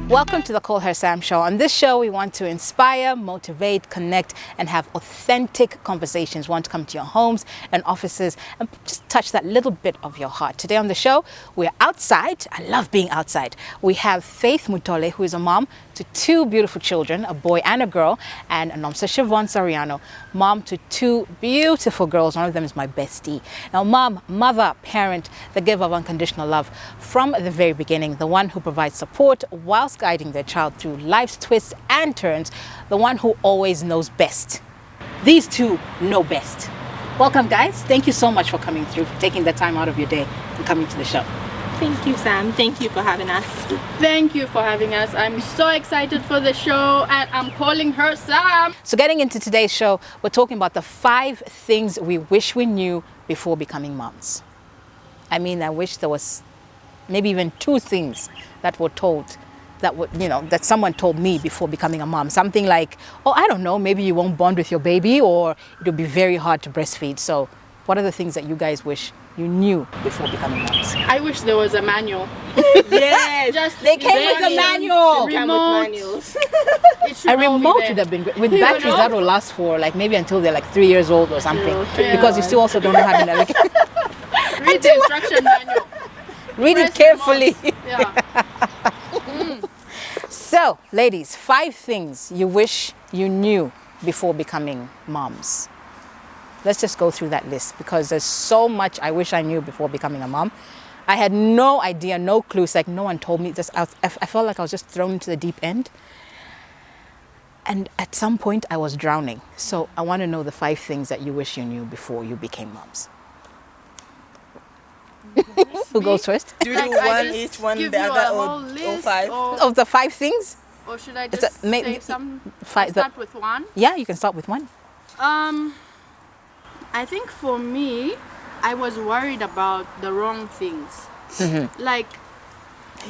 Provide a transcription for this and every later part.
Welcome to the Call Her Sam Show. On this show, we want to inspire, motivate, connect, and have authentic conversations. We want to come to your homes and offices and just touch that little bit of your heart. Today on the show, we're outside. I love being outside. We have Faith Mutole, who is a mom to two beautiful children, a boy and a girl, and Nomsa Siobahn Soriano, mom to two beautiful girls. One of them is my bestie. Now, mom, mother, parent, the giver of unconditional love from the very beginning, the one who provides support whilst guiding their child through life's twists and turns, the one who always knows best. These two know best. Welcome, guys. Thank you so much for coming through, taking the time out of your day and coming to the show. Thank you, Sam. Thank you for having us. Thank you for having us. I'm so excited for the show and I'm calling her Sam. So getting into today's show, we're talking about the 5 things we wish we knew before becoming moms. I mean, I wish there was maybe even 2 things that were told that would, that someone told me before becoming a mom. Something like, oh, I don't know, maybe you won't bond with your baby or it'll be very hard to breastfeed. So what are the things that you guys wish you knew before becoming moms? I wish there was a manual. Yes, they came with a manual. Remote. A remote would have been great. With batteries that will last for like maybe until they're like 3 years old or something. Because you still also don't know how to navigate. Read the instruction manual. Read it carefully. Yeah. So, ladies, 5 things you wish you knew before becoming moms. Let's just go through that list because there's so much I wish I knew before becoming a mom. I had no idea, no clues, like no one told me. I felt like I was just thrown into the deep end. And at some point I was drowning. So I want to know the 5 things that you wish you knew before you became moms. Who goes first? Do you do one each, one the other, or 5? Of the 5 things? Or should I just say some? Start with one? Yeah, you can start with one. I think for me, I was worried about the wrong things. Mm-hmm. Like,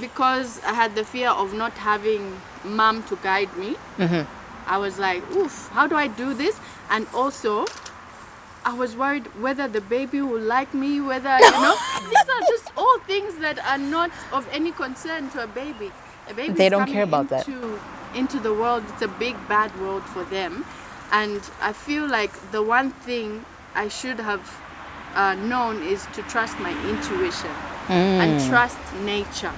because I had the fear of not having mom to guide me. Mm-hmm. I was like, oof, how do I do this? And also, I was worried whether the baby will like me, whether, these are just all things that are not of any concern to a baby. A baby they don't care about that. Into the world, it's a big, bad world for them. And I feel like the one thing I should have known is to trust my intuition and trust nature.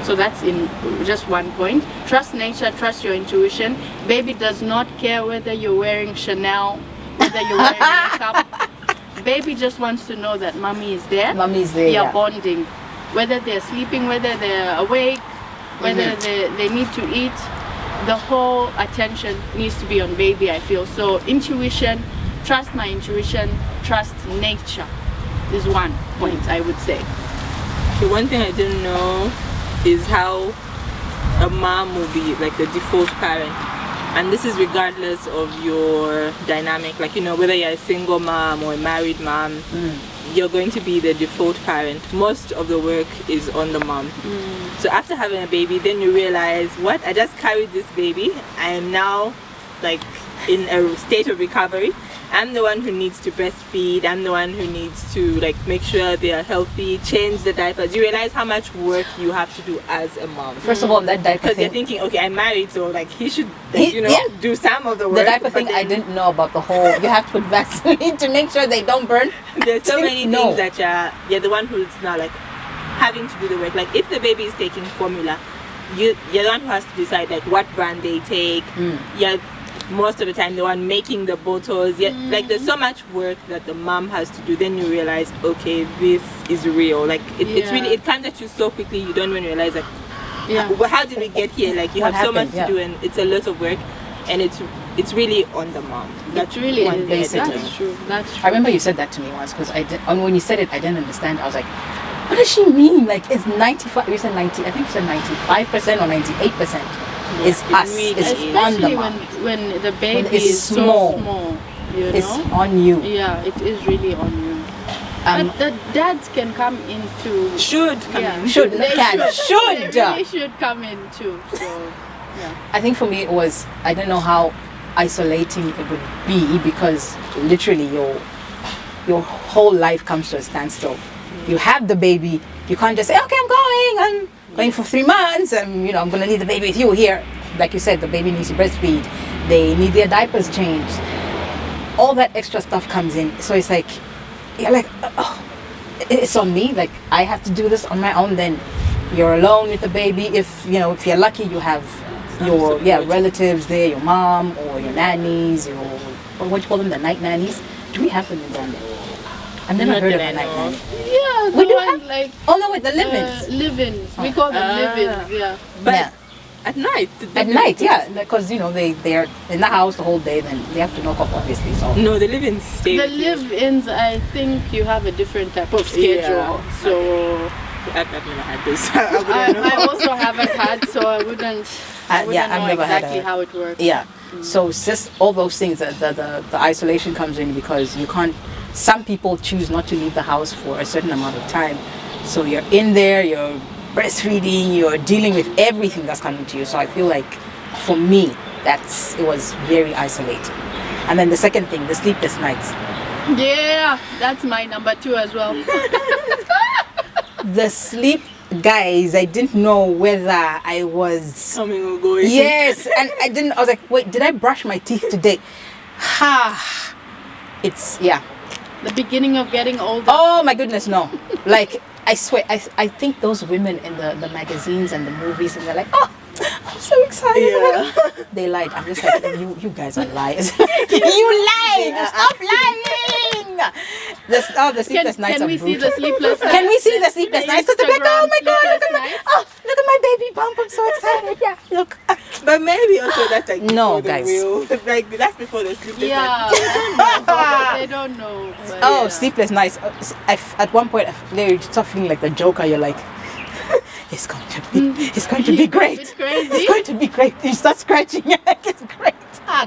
So that's in just one point. Trust nature, trust your intuition. Baby does not care whether you're wearing Chanel, whether you're wearing makeup. Baby just wants to know that mommy is there. Mommy's there. You're bonding. Whether they're sleeping, whether they're awake, whether they need to eat, the whole attention needs to be on baby, I feel. So intuition, trust my intuition, trust nature is one point I would say. The one thing I didn't know is how a mom will be like the default parent. And this is regardless of your dynamic, like, whether you're a single mom or a married mom, you're going to be the default parent. Most of the work is on the mom. So after having a baby, then you realize, what? I just carried this baby. I am now like in a state of recovery. I'm the one who needs to breastfeed. I'm the one who needs to like make sure they are healthy, change the diapers. You realize how much work you have to do as a mom. First of all, that diaper because thing. you're thinking, okay, I'm married, so like he should, do some of the work. The diaper thing, I didn't know about the whole. You have to put Vaseline to make sure they don't burn. There's so many things that you're the one who's now like having to do the work. Like if the baby is taking formula, you're the one who has to decide like what brand they take. You're most of the time the one making the bottles. Like there's so much work that the mom has to do. Then you realize, okay, this is real. Like it's really, it comes at you so quickly you don't even realize like how did we get here? Like you have so much to do and it's a lot of work and it's really on the mom. That's really one thing. That's true. I remember you said that to me once because when you said it I didn't understand. I was like, what does she mean? Like it's 95, you said 90, I think you said 95% or 98%. Is us, is on the mom. When the baby is small, it's on you. Yeah, it is really on you. But the dads can come into. Should. They really should come in too. So, I think for me it was, I don't know how isolating it would be because literally your whole life comes to a standstill You have the baby. You can't just say, okay, I'm going for 3 months, and I'm going to leave the baby with you here. Like you said, the baby needs to breastfeed. They need their diapers changed. All that extra stuff comes in. So it's like, you're like, oh, it's on me. Like, I have to do this on my own. Then you're alone with the baby. If you're lucky, you have your relatives there, your mom or your nannies, what do you call them, the night nannies? Do we have them in Zambia? I've never heard of a night nanny. Yeah, We do one have, like the live-ins. live-ins. We call them live-ins. Yeah. But at night. At night, yeah, because they're in the house the whole day. Then they have to knock off, obviously. So No, the live-ins stay. The with you. live-ins, I think you have a different type of schedule. Yeah. So I've never had this. I wouldn't know. I also haven't had, so I wouldn't I've know never had exactly how it works. yeah. So it's just all those things that the isolation comes in, because you can't. Some people choose not to leave the house for a certain amount of time. So you're in there, you're breastfeeding, you're dealing with everything that's coming to you. So I feel like for me, it was very isolating. And then the second thing, the sleepless nights. Yeah, that's my number 2 as well. The sleep, guys, I didn't know whether I was Coming or going. yes, and I was like, wait, did I brush my teeth today? It's The beginning of getting older. oh my goodness, no. Like, I swear, I think those women in the magazines and the movies, and they're like, oh, I'm so excited. Yeah. They lied. I'm just like, you guys are liars. You lied. Stop lying. The sleepless nights Can are we see brutal. the sleepless nights? Can we see the sleepless nights? Because they're like, oh my god, Instagram look at my baby bump. I'm so excited. Yeah, look. But maybe also that's like No, before the guys. real, like that's before the sleepless Yeah, night. they don't know. But Oh, yeah. sleepless nights. At one point, you start feeling like the Joker. You're like, it's going to be great. It's crazy. It's going to be great. You start scratching. You're like, it's great.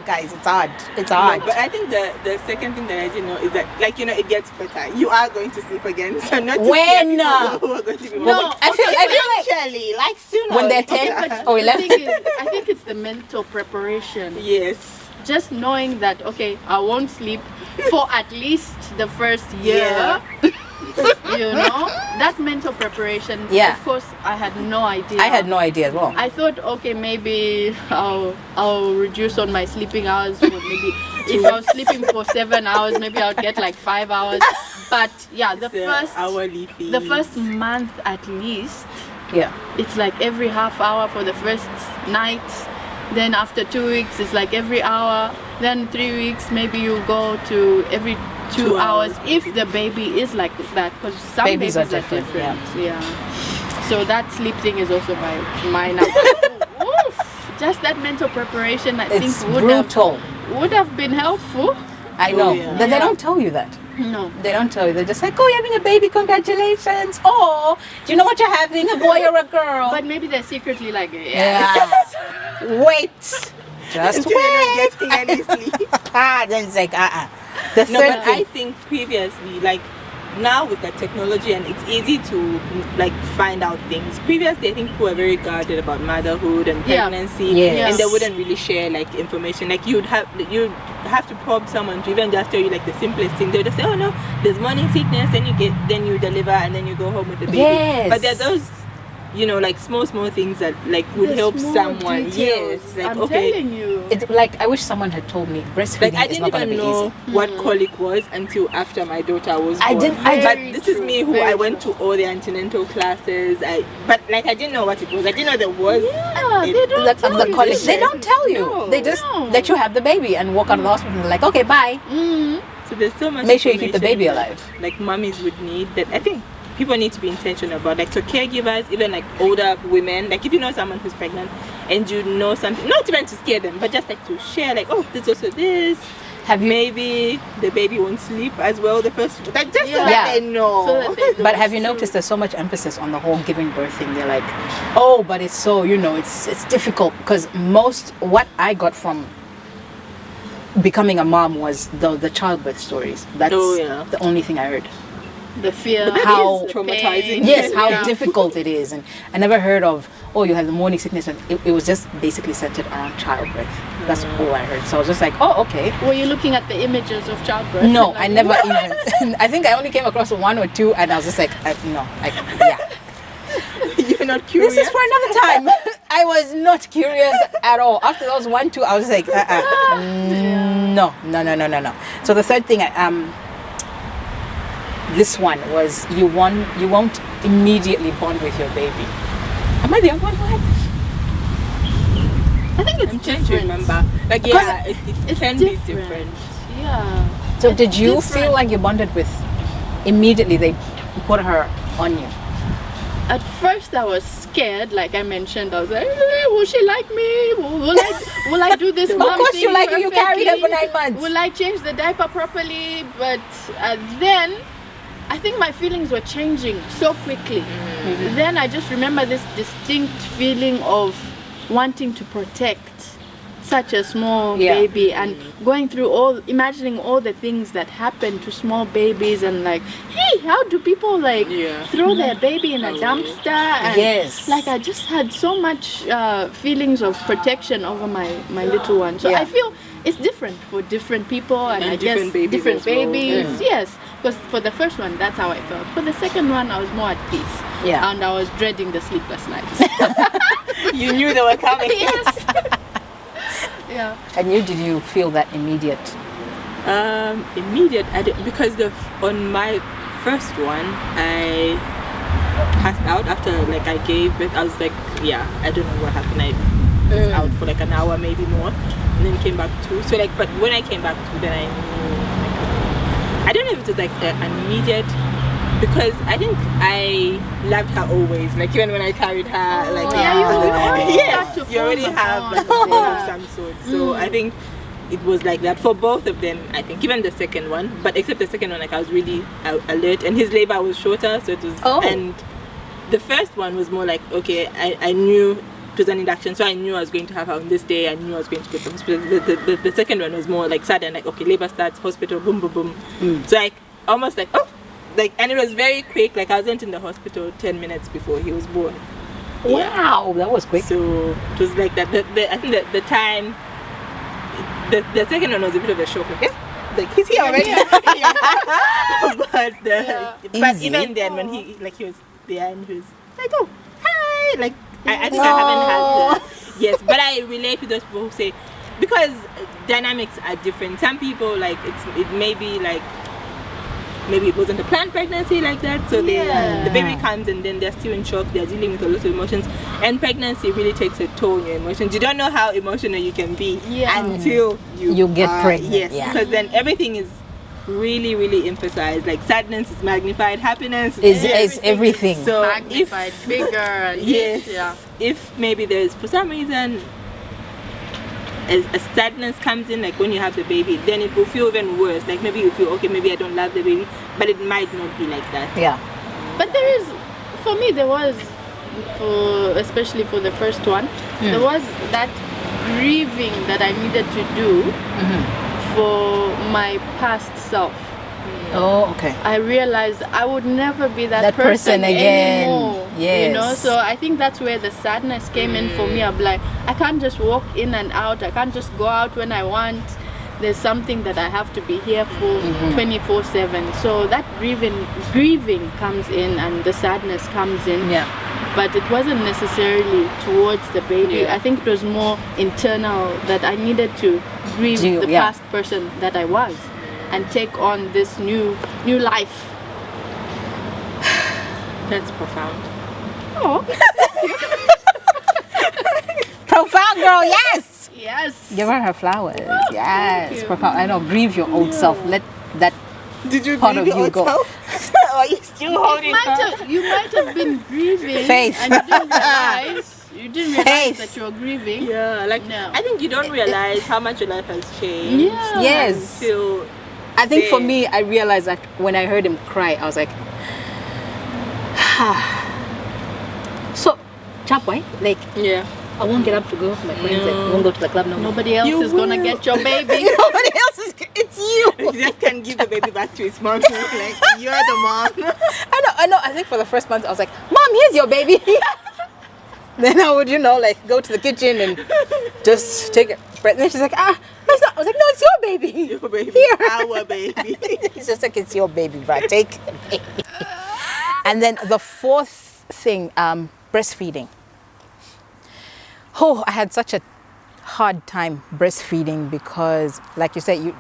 Guys, it's hard. It's hard. No, but I think the second thing that I didn't know is that, like, it gets better. You are going to sleep again. So not to When? scare people who are going to be No, I feel like actually, like sooner. when they're or later. 10 or The 11. thing is, I think it's the mental preparation. Yes. Just knowing that, okay, I won't sleep for at least the first year. That mental preparation. Yeah. Of course, I had no idea. I had no idea as well. I thought, okay, maybe I'll reduce on my sleeping hours. Or maybe if I was sleeping for 7 hours, maybe I'll get like 5 hours. But yeah, the hourly fee. the first month at least, Yeah. it's like every half hour for the first night. Then after 2 weeks, it's like every hour. Then 3 weeks, maybe you go to every 2 hours if the baby is like that, because some Babies babies are are different, different. Yeah. So that sleep thing is also my number. Oof. Just that mental preparation, I It's think brutal. would have been helpful. I know. yeah. But they don't tell you that. No. They don't tell you. They're just like, oh, you're having a baby. Congratulations. Oh, do you know what you're having? A boy or a girl? But maybe they're secretly like, yeah. Wait. Just Until you're not wait. getting any sleep. Then it's like, The No, third but I thing. think previously, like now with the technology, and it's easy to like find out things. Previously, I think people were very guarded about motherhood and Yeah. pregnancy, Yes. and they wouldn't really share like information. Like you'd have to probe someone to even just tell you like the simplest thing. They'll just say, oh no, there's morning sickness, then you deliver, and then you go home with the baby. Yes. But there are those, like small things that like would The help small someone. details. Yes, like I'm okay. telling you. It's like, I wish someone had told me breastfeeding Like I is didn't not going to even be know easy. what colic was until after my daughter was born. I didn't- I But Very this is true, me who very I went to all the antenatal classes. But I didn't know what it was. I didn't know there was. Yeah, it- they don't That's tell the you, college. do They don't tell you. No, They just no. let you have the baby and walk out of the hospital and they're like, okay, bye. So there's so much. Make sure you keep the information baby alive. Like mummies would need that. I think people need to be intentional about. Like so, caregivers, even like older women. Like if you know someone who's pregnant and you know something, not even to scare them, but just like to share. Like there's also this. Have you? Maybe the baby won't sleep as well the first. Like just so Yeah. that they know. So that they But know have you it's noticed there's so much emphasis on the whole giving birth thing? They're like, oh, but it's so, it's difficult, because what I got from becoming a mom was the childbirth stories. That's Oh, yeah. the only thing I heard. the fear, How the traumatizing. pain. Yes, how Yeah. difficult it is. And I never heard of, oh, you have the morning sickness. And it was just basically centered around childbirth. That's all I heard. So I was just like, oh, okay. Were you looking at the images of childbirth? No, Like, I never even. I think I only came across one or two, and I was just like, yeah. You're not curious. This is for another time. I was not curious at all. After those 1, 2, I was like, no. So the third thing, this one was you won't immediately bond with your baby. Am I the only one who had this? I think it's I'm trying to different. remember. Like, yeah, it can be different. Yeah. So It's did you different. feel like you bonded with immediately they put her on you? At first I was scared, like I mentioned. I was like, will she like me? Will I do this? Of mom course thing you like her. You carried her for 9 months. Will I change the diaper properly? But then I think my feelings were changing so quickly. Mm-hmm. Then I just remember this distinct feeling of wanting to protect such a small baby and going through imagining all the things that happen to small babies and like, hey, how do people like throw their baby in a dumpster? And like I just had so much feelings of protection over my little one. So I feel it's different for different people and I guess different babies. Yes, because for the first one, that's how I felt. For the second one, I was more at peace. Yeah. And I was dreading the sleepless nights. You knew they were coming. Yes. Yeah. And did you feel that immediate? Immediate. Because on my first one, I passed out after like I gave birth. I was like, I don't know what happened. I was out for like an hour, maybe more, and then came back to. So like, but when I came back to, then I knew. Like, I don't know if it was like an immediate. Because I think I loved her always, like even when I carried her, like you already have like, a bond of some sort. So I think it was like that for both of them. I think even the second one, but except the second one, like I was really alert, and his labor was shorter, so it was. And the first one was more like okay, I knew it was an induction, so I knew I was going to have her on this day. I knew I was going to go to the hospital. The second one was more like sudden, like okay, labor starts, hospital, boom, boom, boom. So like almost like like, and it was very quick. Like I wasn't in the hospital 10 minutes before he was born. Wow, that was quick. So it was like that. I think that the time, the second one was a bit of a shock. Like he's here already. But even then, when he was there and he was like, oh hi, like I think I haven't had but I relate to those people who say because dynamics are different. Some people like it may be like. Maybe it wasn't a planned pregnancy like that, so the baby comes and then they're still in shock, they're dealing with a lot of emotions, and pregnancy really takes a toll on your emotions. You don't know how emotional you can be until you get pregnant. Yes, because then everything is really, really emphasized. Like sadness is magnified, happiness is everything. So magnified, bigger. If maybe there's for some reason a sadness comes in, like when you have the baby, then it will feel even worse. Like maybe you feel okay, maybe I don't love the baby, but it might not be like that. But there is, for me, there was, especially for the first one, there was that grieving that I needed to do for my past self. Oh, okay. I realized I would never be that person again. Anymore. Yes. You know, so I think that's where the sadness came in for me. I'm like, I can't just walk in and out. I can't just go out when I want. There's something that I have to be here for 24/7. So that grieving comes in and the sadness comes in. Yeah. But it wasn't necessarily towards the baby. I think it was more internal that I needed to grieve the past person that I was. And take on this new life. That's profound. Oh. Profound, girl. Yes. Yes. Give her flowers. Yes. Profound. I know. Grieve your old self. Let that part of you go. Are you still holding her? You might have been grieving. Faith. And you didn't realize that you're grieving. Yeah. Like I think you don't realize how much your life has changed. Yeah. Yes. Until I think for me, I realized that when I heard him cry, I was like, so, Chapway, like, I won't get up to go. My friends like, won't go to the club no more. Nobody else is gonna get your baby. Nobody else is. It's you. You just can give the baby back to its mom. Like you're the mom. I know. I think for the first month, I was like, Mom, here's your baby. Then I would, like, go to the kitchen and just take it. And then she's like, it's not. I was like, no, it's your baby. Your baby. Here. Our baby. It's just like, it's your baby, bruh. Take it. And then the fourth thing, breastfeeding. Oh, I had such a hard time breastfeeding because, like you said,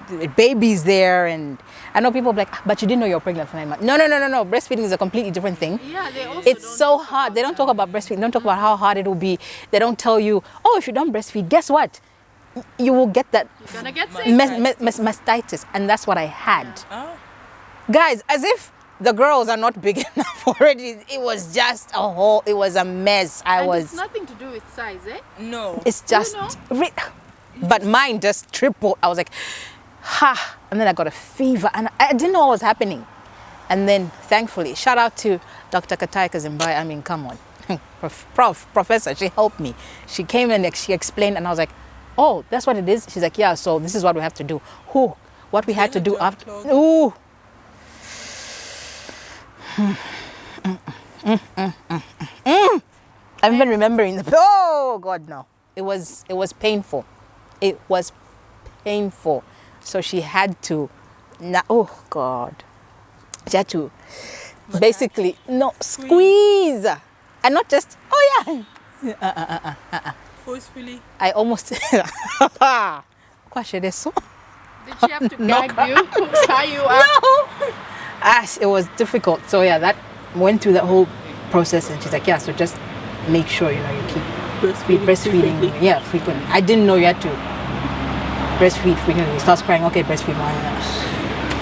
the baby's there, and I know people are like, but you didn't know you were pregnant for 9 months. No. Breastfeeding is a completely different thing. Yeah, they also It's so hard. They don't talk about breastfeeding. They don't talk about how hard it will be. They don't tell you, if you don't breastfeed, guess what? You will get that You're gonna get sick. mastitis, and that's what I had. Guys, as if the girls are not big enough already. It was just it was a mess. It's nothing to do with size, eh? No. It's just, but mine just tripled. I was like, and then I got a fever, and I didn't know what was happening. And then, thankfully, shout out to Dr. Katai Kazimbai. I mean, come on, professor, she helped me. She came and she explained, and I was like, oh, that's what it is. She's like, yeah. So this is what we have to do. What we had to do after. Ooh. I've been remembering oh God, no. It was painful. It was painful. So she had to oh God. She had to basically squeeze. And not just Forcefully. I almost Did she have to gag you? Tie you up? No. It was difficult. So yeah, that went through that whole process, and she's like, yeah, so just make sure you keep breastfeeding. Yeah, frequently. I didn't know you had to breastfeed frequently. You start crying, okay, breastfeed more.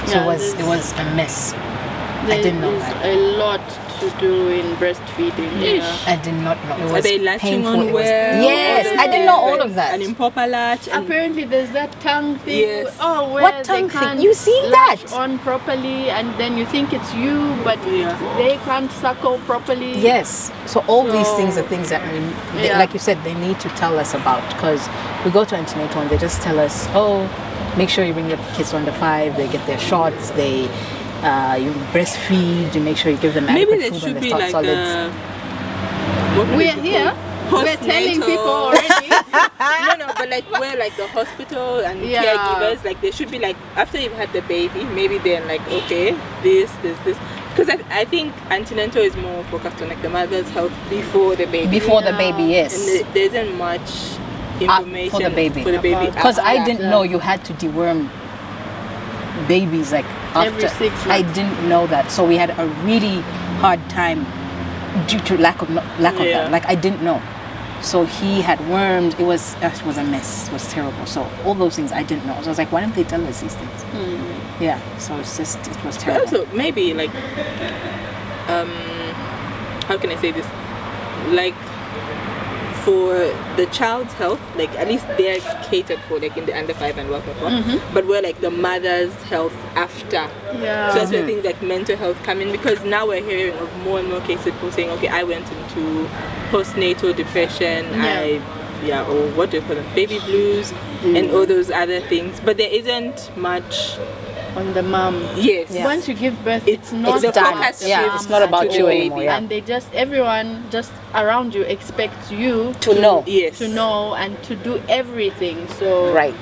So it was a mess. I didn't know that. A lot to do in breastfeeding. Yeah. I did not know. It was Are they latching painful. on well? Yes, I didn't know all of that. An improper latch. Apparently, there's that tongue thing. Yes. Where What tongue they can't thing? You see latch that? on properly, and then you think it's you, but they can't suckle properly. Yes. So all these things are things that like you said, they need to tell us about, because we go to antenatal and they just tell us, make sure you bring your kids under 5. They get their shots. You breastfeed. You make sure you give them adequate Maybe food there when should they be start like solids. We're here. We're telling people already. No, but like where like the hospital and caregivers, like they should be like, after you've had the baby, maybe then like, okay, this. Because I think antenatal is more focused on like the mother's health before the baby. Before the baby, yes. And there isn't much information for the baby. Because I didn't know you had to deworm babies like after. Every 6 months. I didn't know that. So we had a really hard time due to lack of that. Like I didn't know. So he had worms. It was a mess. It was terrible. So all those things I didn't know. So I was like, why didn't they tell us these things? Yeah. So it was terrible. But also maybe like, how can I say this? Like for the child's health, like at least they're catered for, like in the under 5 and welfare for. But we're like the mother's health after. Yeah. So that's where things like mental health come in, because now we're hearing of more and more cases of people saying, okay, I went into postnatal depression, or what do you call them, baby blues, and all those other things. But there isn't much on the mom. Yes. Yeah. Once you give birth, it's not the about focus the yeah, mom it's not about and you the anymore, baby. yeah. And everyone just around you expects you To know. Yes. to know and to do everything. So Right.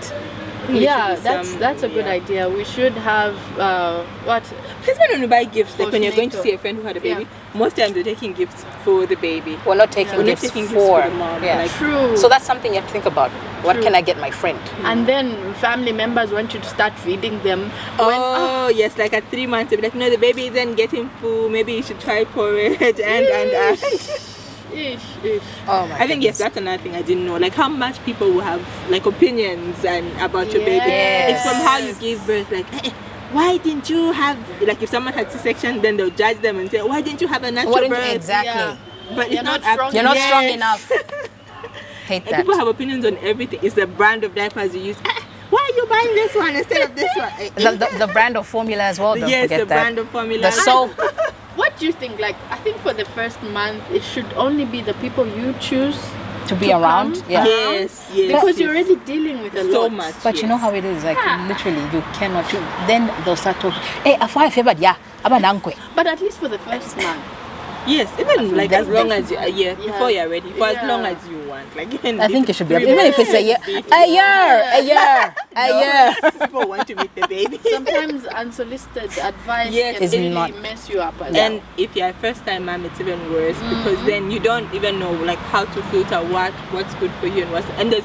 yeah, There should be that's a good idea. We should have Because when you buy gifts, like when you're going to Postnatal. see a friend who had a baby, most times they're taking gifts for the baby. We're not taking We're not gifts taking gifts for for the mom. Yeah. Like, true. So that's something you have to think about. What True. can I get my friend? And then family members want you to start feeding them. yes, like at 3 months, they'll be like, no, the baby isn't getting full. Maybe you should try porridge and. Ish. Oh my I think yes, that's another thing I didn't know. Like how much people will have like opinions and about your baby. Yes. It's from how you gave birth. Like, hey, why didn't you have, like if someone had C-section, then they'll judge them and say, why didn't you have a natural birth? Exactly. Yeah. But You're it's not not strong You're not Yes. strong enough. Hate And that. people have opinions on everything. It's the brand of diapers you use. Why are you buying this one instead of this one? The brand of formula as well. Don't yes, forget the that. brand of formula. The soap. What do you think? Like, I think for the first month, it should only be the people you choose To be to around. come. Yeah. Yes, yes. because you're yes. already dealing with a so lot. much. But you know yes. how it is, like literally you cannot then they'll start talking. Hey, I feel bad, yeah. But at least for the first month, Yes, even like as long as you, Yeah. before you're ready, for as Yeah. long as you want. Like even I think if it should be it's even if it's a year, a year. people want to meet the baby. Sometimes unsolicited advice Yes, can it's really not. mess you up. As And if you're a first time mom, it's even worse because then you don't even know like how to filter what's good for you and and there's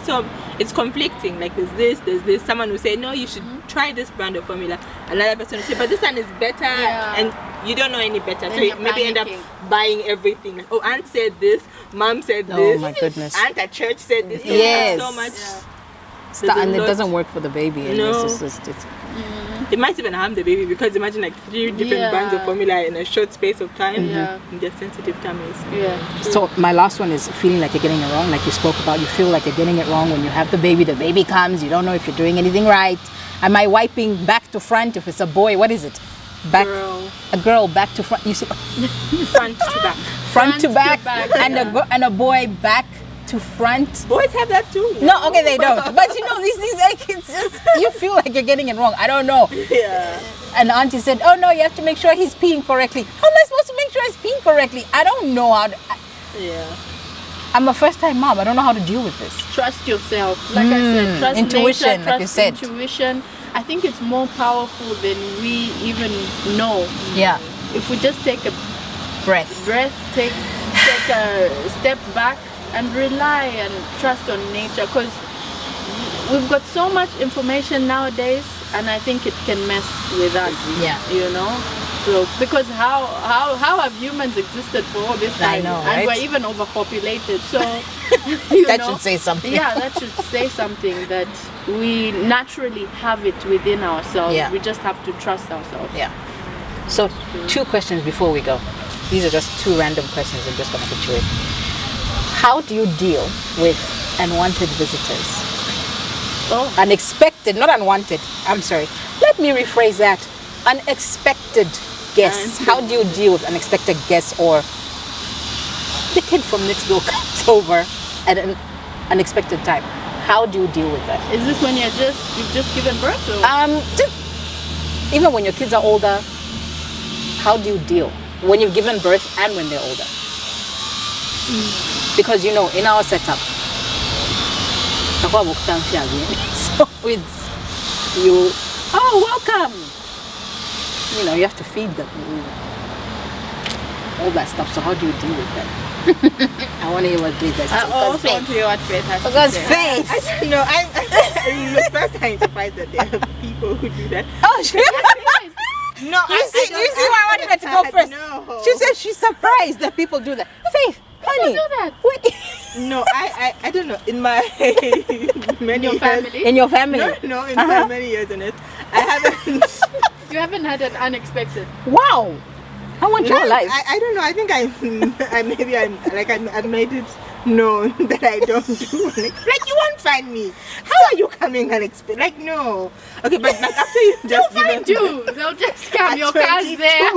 it's conflicting. Like there's this. Someone will say no, you should try this brand of formula. Another person will say, but this one is better, and you don't know any better. Then So you you're maybe end up panicking. buying everything. Like, oh, aunt said this, mom said Oh this. my goodness. Aunt at church said this. So Yes. so much. Yeah. And it lot. doesn't work for the baby. And No. it's It might even harm the baby because imagine like 3 different brands of Yeah. formula in a short space of time. Yeah. In their sensitive tummies. Yeah. So my last one is feeling like you're getting it wrong, like you spoke about. You feel like you're getting it wrong when you have the baby comes, you don't know if you're doing anything right. Am I wiping back to front? If it's a boy, what is it? Back, Girl. a girl back to front. You see, Front to back. front to back, and yeah. and a boy back to front. Boys have that too. No, okay, they don't. But you know, these things, like, it's just, you feel like you're getting it wrong. I don't know. Yeah. And auntie said, oh no, you have to make sure he's peeing correctly. How am I supposed to make sure he's peeing correctly? I don't know how to. Yeah. I'm a first time mom. I don't know how to deal with this. Trust yourself. Like I said, trust intuition, nature, like you trust said. intuition. I think it's more powerful than we even know. Yeah. If we just take a Breath. breath, take a step back and rely and trust on nature, because we've got so much information nowadays, and I think it can mess with us. Yeah. You know. So because how have humans existed for all this I time? know, And right? we're even overpopulated. So you That know, should say something. Yeah, that should say something, that we naturally have it within ourselves. Yeah. We just have to trust ourselves. Yeah. So 2 questions before we go. These are just 2 random questions I'm just going to put you with. How do you deal with unwanted visitors? Oh, Unexpected, not unwanted. I'm sorry. Let me rephrase that. Unexpected guests. How do you deal with unexpected guests, or the kid from next door comes over at an unexpected time? How do you deal with that? is this when you've just given birth? Or? Even when your kids are older, how do you deal when you've given birth and when they're older? Because you know, in our setup, so it's you. Oh, welcome. You know, you have to feed them, all that stuff. So how do you deal with that? I want to hear what Faith has to I say. also want to hear what Faith has to Because say. Faith. I don't know. I the first time surprised that there are people who do that. Oh, she, No, you see why I wanted her to go first. No. She said she's surprised that people do that. Faith, honey, do that? wait. No, I don't know. In my many Your years, family? In your family? No, in my many years in it, I haven't. You haven't had an unexpected. Wow. I want your life. I don't know. I think I've made it known that I don't do like you won't find me. How are you coming unexpected? Like no. Okay, but like after you just Find you. They'll just come. Your car's 22. there.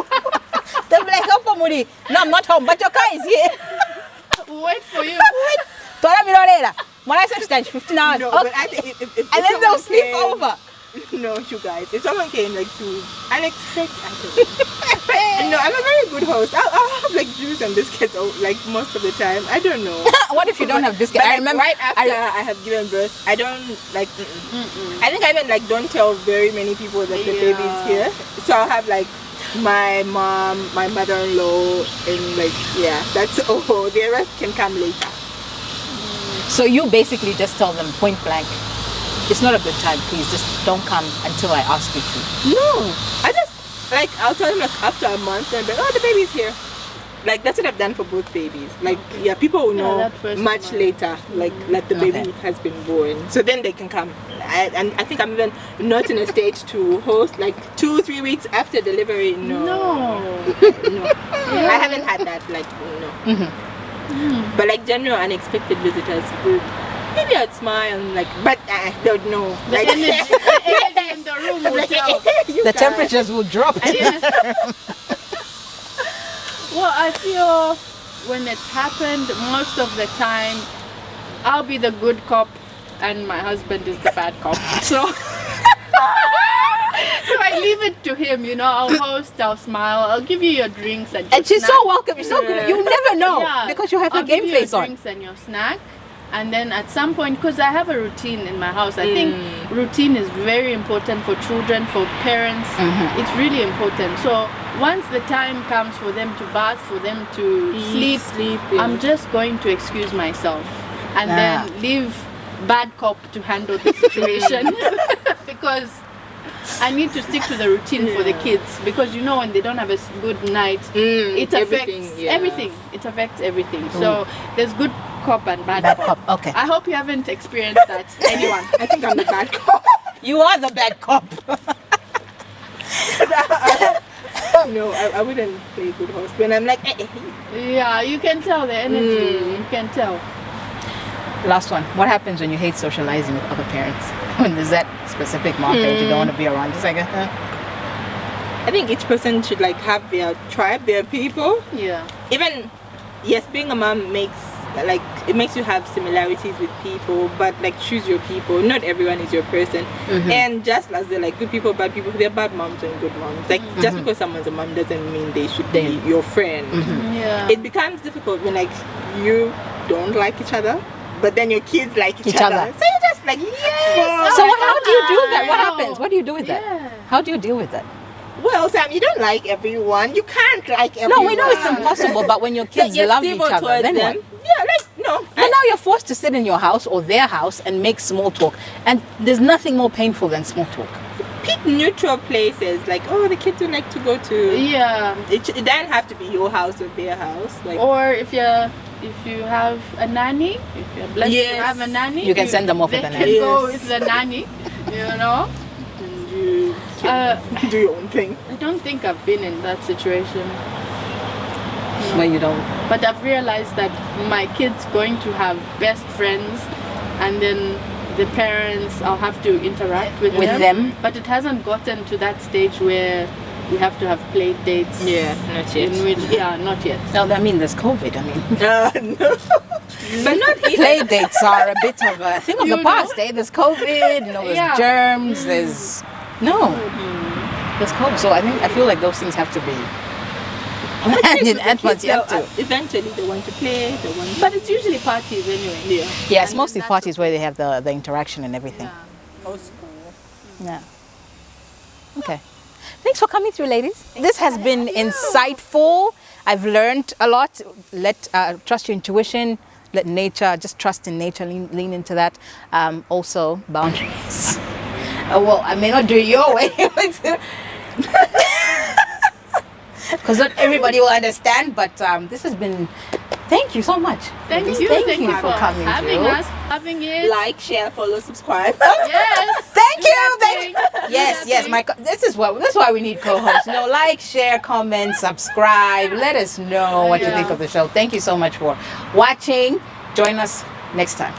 They'll be like, oh, Pamudi. No, I'm not home, but your car is here. We'll wait for you. Tola me later. When I said she 15 hours. No, Okay. but I think if And then they'll someone sleep came- over. No, you guys. If someone came like to unexpected, I don't know. No, I'm a very good host. I'll have like juice and biscuits like most of the time. I don't know. What if you don't have biscuit? But, I like, remember right after I have given birth, I don't like. I think I even like don't tell very many people that the Yeah. baby's here. So I'll have like my mom, my mother-in-law, and like that's all. The rest can come later. So you basically just tell them point blank, it's not a good time, please just don't come until I ask you to. No, I just like I'll tell them like after a month and be like, oh, the baby's here. Like that's what I've done for both babies. Like people will know that first much month. later, like the baby Okay. has been born. So then they can come. And I think I'm even not in a stage to host like 2-3 weeks after delivery. No, No. I haven't had that. Like no. But like general unexpected visitors, maybe I'd smile and like, but I don't know. The Like energy in the room will like, tell. you The guys. temperatures will drop. Well, I feel when it's happened, most of the time, I'll be the good cop and my husband is the bad cop. So So I leave it to him, you know. I'll host, I'll smile, I'll give you your drinks and your And she's snack. so welcome. You're so good. You never know Yeah. because you have your I'll game give you face your on. drinks and your snack. And then at some point, because I have a routine in my house, I think routine is very important for children, for parents. It's really important. So once the time comes for them to bath, for them to sleep, I'm just going to excuse myself and then leave bad cop to handle the situation because I need to stick to the routine for the kids, because you know when they don't have a good night, it affects everything. It affects everything. So there's good cop and bad cop. Okay. I hope you haven't experienced that, anyone. I think I'm the bad cop. You are the bad cop. No, I wouldn't play good host when I'm like, Yeah, you can tell the energy. You can tell. Last one. What happens when you hate socializing with other parents? When there's that specific mom parent you don't want to be around. Just like, I think each person should like have their tribe, their people. Yeah. Even, yes, being a mom makes you have similarities with people, but like choose your people. Not everyone is your person. And just as they're like good people, bad people, they're bad moms and good moms. Like just because someone's a mom doesn't mean they should be your friend. Yeah. It becomes difficult when like you don't like each other, but then your kids like each other. So you're just like, yes. so how do you do that? What I know. happens? What do you do with that? How do you deal with that? Well, Sam, you don't like everyone. You can't like everyone. No, we know it's impossible, but when your kids you're love each civil other, towards then them. what? Yeah, like no. But now you're forced to sit in your house or their house and make small talk. And there's nothing more painful than small talk. Pick neutral places. Like, oh, the kids would like to go to. Yeah. It doesn't have to be your house or their house. Like, Or if you have a nanny, if you're blessed to have a nanny, You can send them off with a They nanny. can go with the nanny, you know. you do your own thing. I don't think I've been in that situation, Where you don't. but I've realized that my kids going to have best friends, and then the parents, I'll have to interact with them. But it hasn't gotten to that stage where we have to have play dates. Yeah, not yet. In which, not yet. No, I mean, there's COVID. I mean, No. But not even. play dates are a bit of a thing of You the know? past. There's COVID, there's germs, there's... No. There's COVID. So I feel like those things have to be... And in advance, you have to... Eventually, they want to play. They want. But it's usually parties anyway. Yeah. Yes, And mostly that's parties where they have the interaction and everything. Yeah. Or school. Yeah. Okay. Thanks for coming through, ladies. This has been insightful. I've learned a lot. Trust your intuition. Let nature, just trust in nature, lean into that. Also, boundaries. Well, I may not do it your way. Because not everybody will understand, but this has been... Thank you so much. Thank ladies. you. Thank you for having coming through. us, having it. Like, share, follow, subscribe. Yes. Thank you. Thank you. Yes. This is why we need co-hosts. Like, share, comment, subscribe. Let us know what you think of the show. Thank you so much for watching. Join us next time.